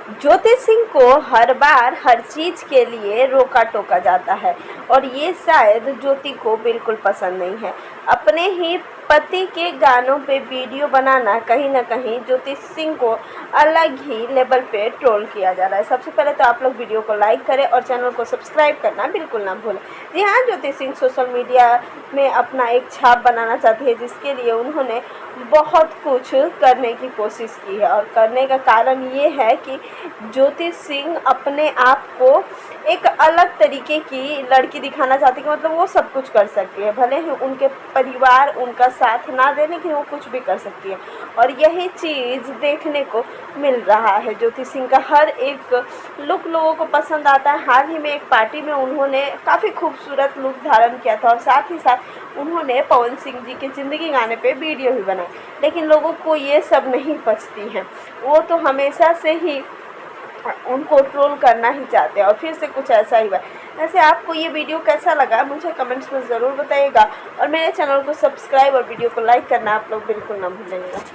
ज्योति सिंह को हर बार हर चीज़ के लिए रोका टोका जाता है और ये शायद ज्योति को बिल्कुल पसंद नहीं है। अपने ही पति के गानों पे वीडियो बनाना कहीं ना कहीं ज्योति सिंह को अलग ही लेवल पे ट्रोल किया जा रहा है। सबसे पहले तो आप लोग वीडियो को लाइक करें और चैनल को सब्सक्राइब करना बिल्कुल ना भूलें। जी हाँ, ज्योति सिंह सोशल मीडिया में अपना एक छाप बनाना चाहती है, जिसके लिए उन्होंने बहुत कुछ करने की कोशिश की है और करने का कारण ये है कि ज्योति सिंह अपने आप को एक अलग तरीके की लड़की दिखाना चाहती है कि मतलब वो सब कुछ कर सकती है, भले ही उनके परिवार उनका साथ ना दे लेकिन वो कुछ भी कर सकती है। और यही चीज़ देखने को मिल रहा है। ज्योति सिंह का हर एक लुक लोगों को पसंद आता है। हाल ही में एक पार्टी में उन्होंने काफ़ी खूबसूरत लुक धारण किया था और साथ ही साथ उन्होंने पवन सिंह जी के ज़िंदगी गाने पे वीडियो भी बनाई, लेकिन लोगों को ये सब नहीं पसंद हैं। वो तो हमेशा से ही उनको ट्रोल करना ही चाहते हैं और फिर से कुछ ऐसा ही हुआ। वैसे आपको ये वीडियो कैसा लगा मुझे कमेंट्स में ज़रूर बताइएगा और मेरे चैनल को सब्सक्राइब और वीडियो को लाइक करना आप लोग बिल्कुल ना भूलिएगा।